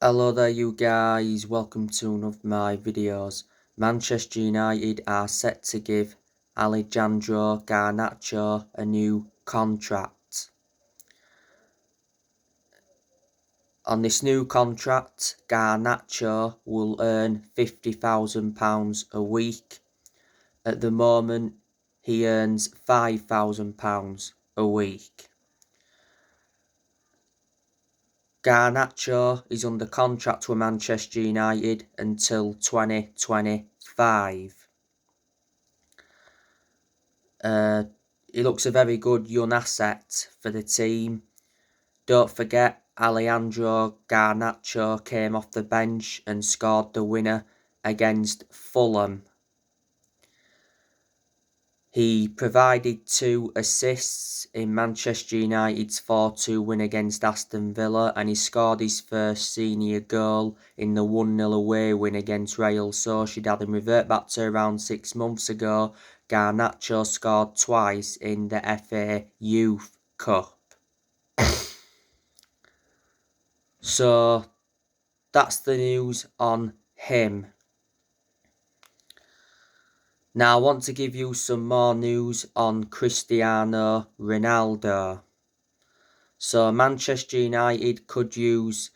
Hello there you guys, welcome to one of my videos. Manchester United are set to give Alejandro Garnancho a new contract. On this new contract, Garnancho will earn £50,000 a week. At the moment, he earns £5,000 a week. Garnancho is under contract with Manchester United until 2025. He looks a very good young asset for the team. Don't forget, Alejandro Garnancho came off the bench and scored the winner against Fulham. He provided 2 assists in Manchester United's 4-2 win against Aston Villa, and he scored his first senior goal in the 1-0 away win against Real Sociedad. And revert back to around 6 months ago, Garnancho scored twice in the FA Youth Cup. So that's the news on him. Now I want to give you some more news on Cristiano Ronaldo. So Manchester United could use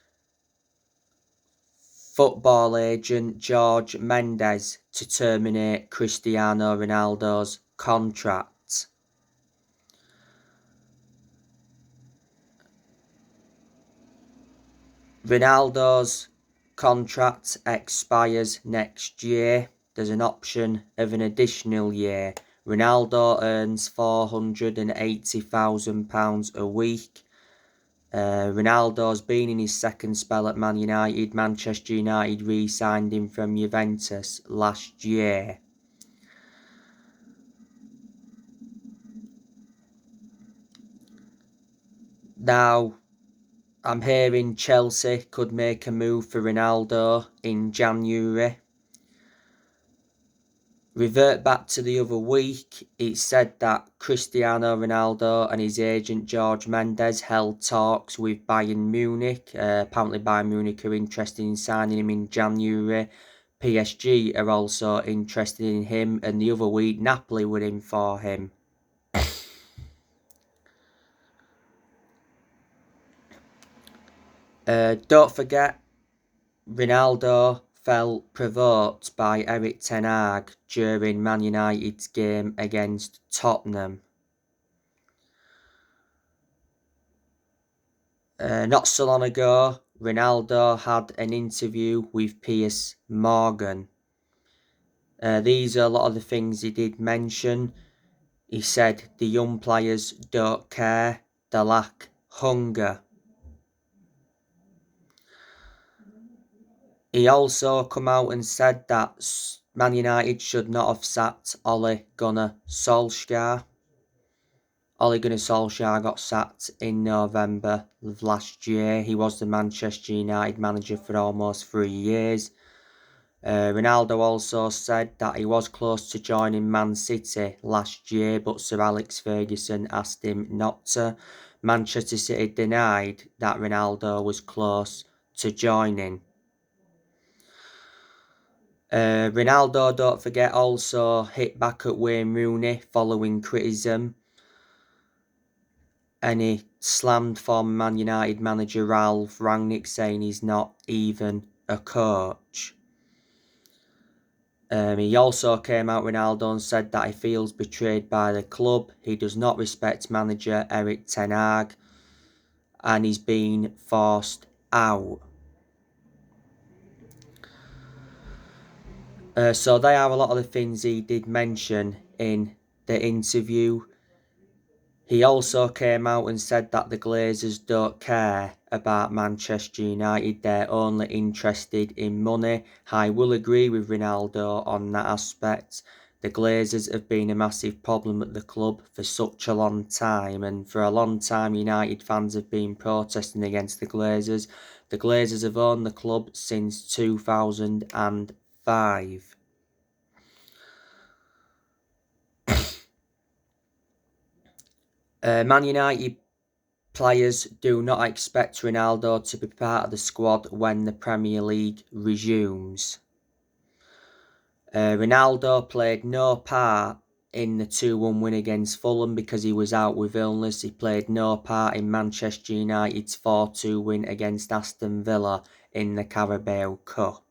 football agent Jorge Mendes to terminate Cristiano Ronaldo's contract. Ronaldo's contract expires next year. There's an option of an additional year. Ronaldo earns £480,000 a week. Ronaldo's been in his second spell at Man United. Manchester United re-signed him from Juventus last year. Now, I'm hearing Chelsea could make a move for Ronaldo in January. Revert back to the other week, it said that Cristiano Ronaldo and his agent Jorge Mendes held talks with Bayern Munich. Apparently Bayern Munich are interested in signing him in January. PSG are also interested in him, and the other week Napoli were in for him. Don't forget, Ronaldo felt provoked by Erik ten Hag during Man United's game against Tottenham. Not so long ago, Ronaldo had an interview with Piers Morgan. These are a lot of the things he did mention. He said the young players don't care, they lack hunger. He also come out and said that Man United should not have sacked Ole Gunnar Solskjaer. Ole Gunnar Solskjaer got sacked in November of last year. He was the Manchester United manager for almost 3 years. Ronaldo also said that he was close to joining Man City last year, but Sir Alex Ferguson asked him not to. Manchester City denied that Ronaldo was close to joining. Ronaldo, don't forget, also hit back at Wayne Rooney following criticism, and he slammed former Man United manager Ralph Rangnick, saying he's not even a coach. He also came out, Ronaldo, and said that he feels betrayed by the club. He does not respect manager Erik ten Hag, and he's been forced out. So they are a lot of the things he did mention in the interview. He also came out and said that the Glazers don't care about Manchester United, they're only interested in money. I will agree with Ronaldo on that aspect. The Glazers have been a massive problem at the club for such a long time, and for a long time United fans have been protesting against the Glazers. The Glazers have owned the club since 2005. Man United players do not expect Ronaldo to be part of the squad when the Premier League resumes. Ronaldo played no part in the 2-1 win against Fulham because he was out with illness. He played no part in Manchester United's 4-2 win against Aston Villa in the Carabao Cup.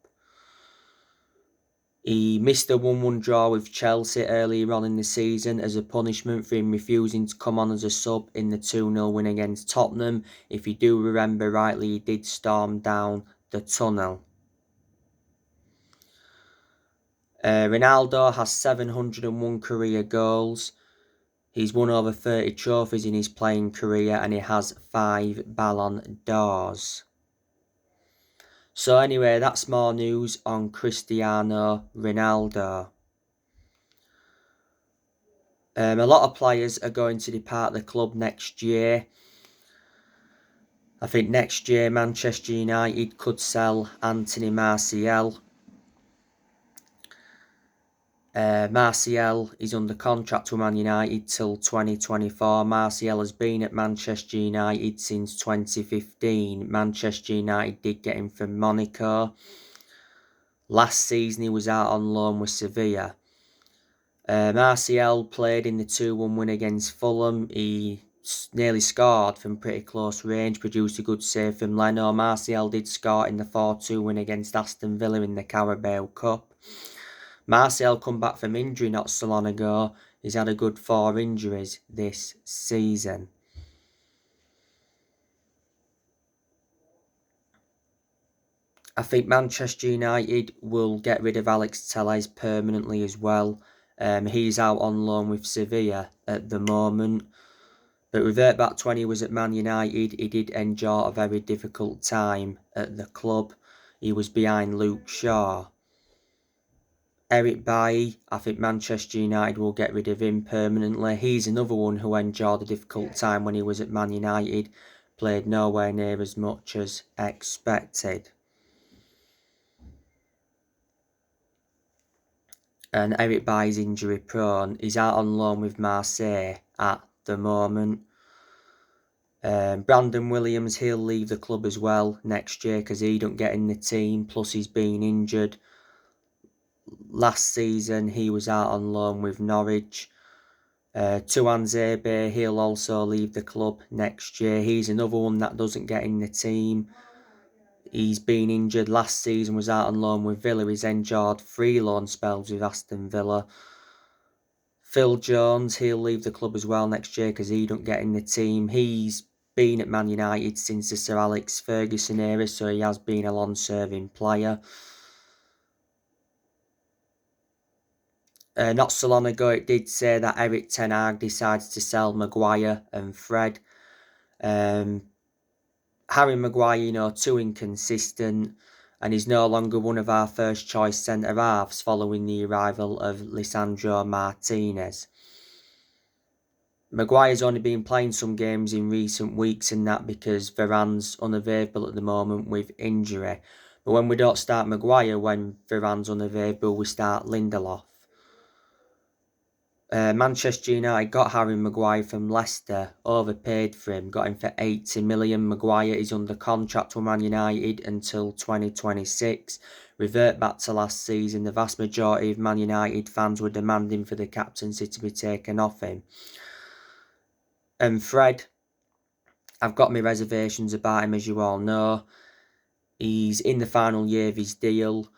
He missed a 1-1 draw with Chelsea earlier on in the season as a punishment for him refusing to come on as a sub in the 2-0 win against Tottenham. If you do remember rightly, he did storm down the tunnel. Ronaldo has 701 career goals. He's won over 30 trophies in his playing career and he has 5 Ballon d'Ors. So anyway, that's more news on Cristiano Ronaldo. A lot of players are going to depart the club next year. I think next year Manchester United could sell Anthony Martial. Martial is under contract with Man United till 2024. Martial has been at Manchester United since 2015. Manchester United did get him from Monaco. Last season he was out on loan with Sevilla. Martial played in the 2-1 win against Fulham. He nearly scored from pretty close range, produced a good save from Leno. Martial did score in the 4-2 win against Aston Villa in the Carabao Cup. Martial come back from injury not so long ago. He's had a good 4 injuries this season. I think Manchester United will get rid of Alex Telles permanently as well. He's out on loan with Sevilla at the moment. But revert back to when he was at Man United, he did endure a very difficult time at the club. He was behind Luke Shaw. Eric Bailly, I think Manchester United will get rid of him permanently. He's another one who endured a difficult time when he was at Man United. Played nowhere near as much as expected. And Eric Bailly's injury prone. He's out on loan with Marseille at the moment. Brandon Williams, he'll leave the club as well next year because he don't get in the team. Plus he's been injured. Last season he was out on loan with Norwich. Tuanzebe, he'll also leave the club next year. He's another one that doesn't get in the team. He's been injured. Last season was out on loan with Villa. He's endured 3 loan spells with Aston Villa. Phil Jones, he'll leave the club as well next year because he don't get in the team. He's been at Man United since the Sir Alex Ferguson era, so he has been a long-serving player. Not so long ago, it did say that Erik ten Hag decides to sell Maguire and Fred. Harry Maguire, too inconsistent, and he's no longer one of our first-choice centre-halves following the arrival of Lisandro Martinez. Maguire's only been playing some games in recent weeks and that because Varane's unavailable at the moment with injury. But when we don't start Maguire when Varane's unavailable, we start Lindelof. Manchester United got Harry Maguire from Leicester, overpaid for him, got him for 80 million. Maguire is under contract with Man United until 2026. Revert back to last season, the vast majority of Man United fans were demanding for the captaincy to be taken off him. And Fred, I've got my reservations about him, as you all know. He's in the final year of his deal.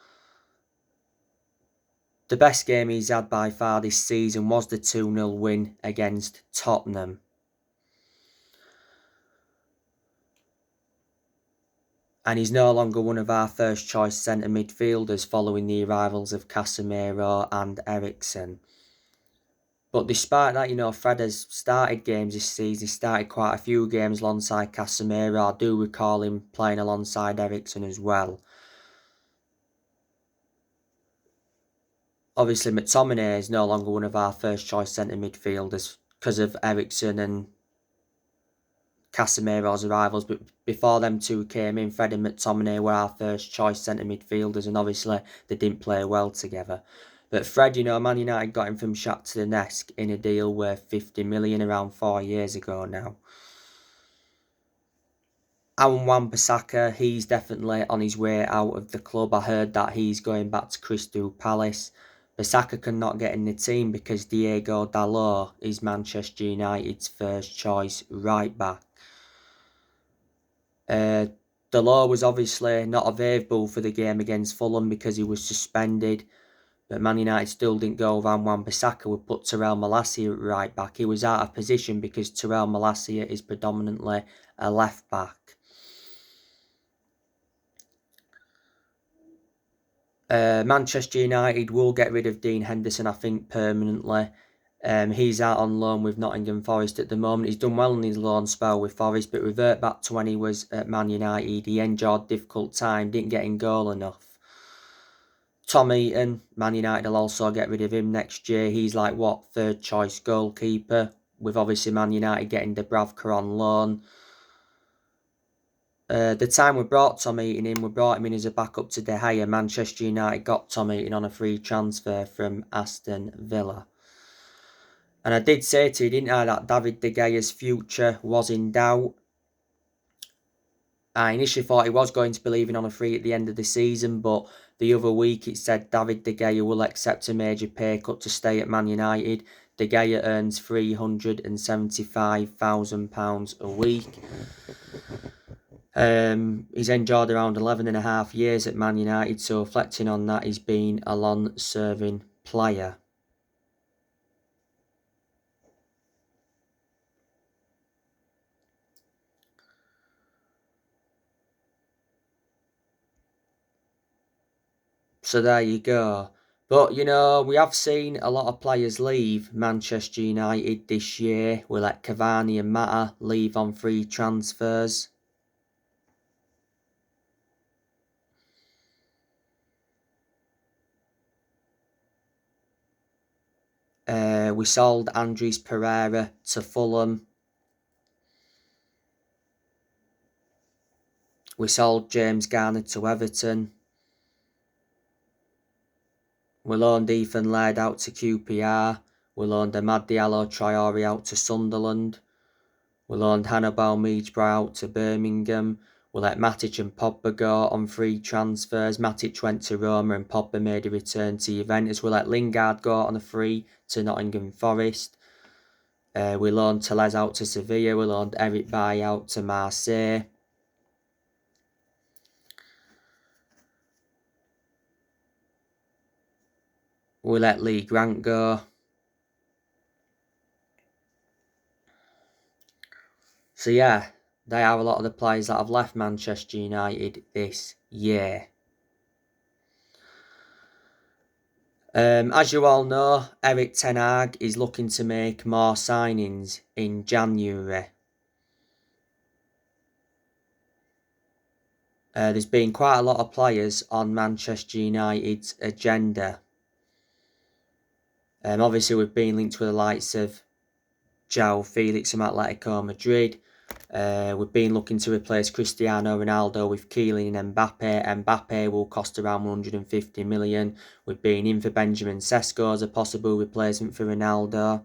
The best game he's had by far this season was the 2-0 win against Tottenham. And he's no longer one of our first choice centre midfielders following the arrivals of Casemiro and Eriksen. But despite that, Fred has started games this season. He started quite a few games alongside Casemiro. I do recall him playing alongside Eriksen as well. Obviously, McTominay is no longer one of our first-choice centre midfielders because of Eriksen and Casemiro's arrivals. But before them two came in, Fred and McTominay were our first-choice centre midfielders, and obviously they didn't play well together. But Fred, Man United got him from Shakhtar Donetsk in a deal worth 50 million around 4 years ago now. Aaron Wan-Bissaka, he's definitely on his way out of the club. I heard that he's going back to Crystal Palace. Bissaka cannot get in the team because Diego Dalot is Manchester United's first choice right back. Dalot was obviously not available for the game against Fulham because he was suspended. But Man United still didn't go with Wan-Bissaka, would put Terrell Malacia at right back. He was out of position because Terrell Malacia is predominantly a left back. Manchester United will get rid of Dean Henderson, I think, permanently. He's out on loan with Nottingham Forest at the moment. He's done well in his loan spell with Forest, but revert back to when he was at Man United. He endured difficult time, didn't get in goal enough. Tom Eaton, Man United will also get rid of him next year. He's like, third choice goalkeeper, with obviously Man United getting Dubravka on loan. The time we brought Tom Eaton in, we brought him in as a backup to De Gea. Manchester United got Tom Eaton on a free transfer from Aston Villa. And I did say to you, didn't I, that David De Gea's future was in doubt. I initially thought he was going to be leaving on a free at the end of the season, but the other week it said David De Gea will accept a major pay cut to stay at Man United. De Gea earns £375,000 a week. He's enjoyed around 11.5 years at Man United, so reflecting on that, he's been a long-serving player. So there you go. But, you know, we have seen a lot of players leave Manchester United this year. We let Cavani and Mata leave on free transfers. We sold Andres Pereira to Fulham. We sold James Garner to Everton. We loaned Ethan Laird out to QPR. We loaned Amad Diallo Traore out to Sunderland. We loaned Hannibal Miedbrow out to Birmingham. We let Matic and Pogba go on free transfers. Matic went to Roma and Pogba made a return to Juventus. We let Lingard go on a free to Nottingham Forest. We loaned Tellez out to Sevilla. We loaned Eric Bailly out to Marseille. We let Lee Grant go. So yeah, they are a lot of the players that have left Manchester United this year. As you all know, Erik ten Hag is looking to make more signings in January. There's been quite a lot of players on Manchester United's agenda. Obviously, we've been linked with the likes of João Felix from Atletico Madrid. We've been looking to replace Cristiano Ronaldo with Kylian Mbappe. Mbappe will cost around 150 million. We've been in for Benjamin Sesko as a possible replacement for Ronaldo.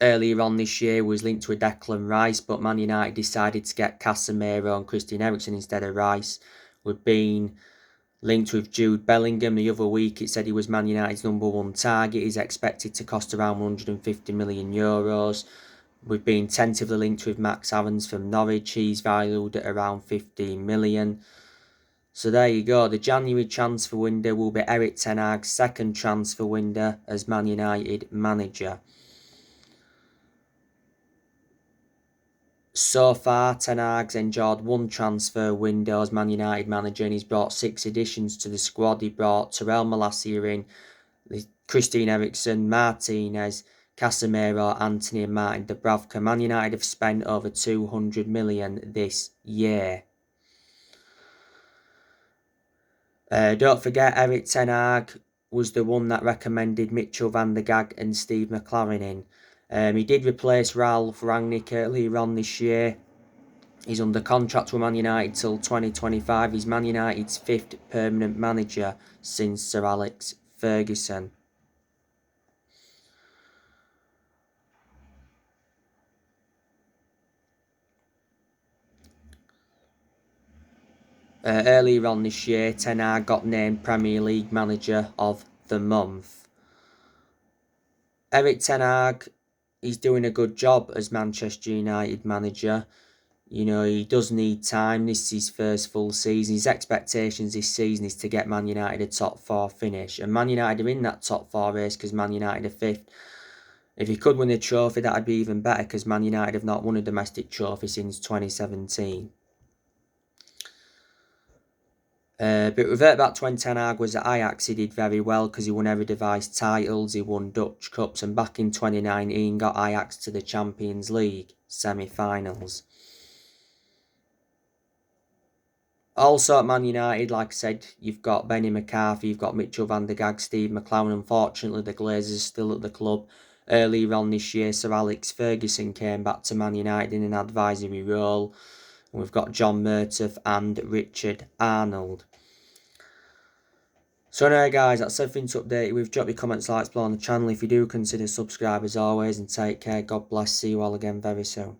Earlier on this year was linked with Declan Rice, but Man United decided to get Casemiro and Christian Eriksen instead of Rice. We've been linked with Jude Bellingham. The other week it said he was Man United's #1 target. He's expected to cost around 150 million euros. We've been tentatively linked with Max Aarons from Norwich. He's valued at around 15 million. So there you go. The January transfer window will be Erik ten Hag's second transfer window as Man United manager. So far, Ten Hag's enjoyed one transfer window as Man United manager, and he's brought 6 additions to the squad. He brought Terrell Malacia in, Christian Eriksen, Martinez, Casemiro, Anthony and Martin Dubravka. Man United have spent over 200 million this year. Don't forget, Erik ten Hag was the one that recommended Mitchell van der Gaag and Steve McLaren in. He did replace Ralf Rangnick earlier on this year. He's under contract with Man United till 2025. He's Man United's 5th permanent manager since Sir Alex Ferguson. Earlier on this year, Ten Hag got named Premier League Manager of the Month. Erik Ten Hag, he's doing a good job as Manchester United manager. You know, he does need time. This is his first full season. His expectations this season is to get Man United a top 4 finish. And Man United are in that top 4 race because Man United are 5th. If he could win a trophy, that'd be even better because Man United have not won a domestic trophy since 2017. But revert back to when Ten Hag was at Ajax, he did very well because he won Eredivisie titles, he won Dutch Cups, and back in 2019 got Ajax to the Champions League semi-finals. Also at Man United, like I said, you've got Benny McCarthy, you've got Mitchell van der Gaag, Steve McClaren. Unfortunately, the Glazers are still at the club. Earlier on this year, Sir Alex Ferguson came back to Man United in an advisory role. And we've got John Murtough and Richard Arnold. So anyway guys, that's everything to update you with. Drop your comments, likes below on the channel if you do, consider subscribe as always, and take care. God bless. See you all again very soon.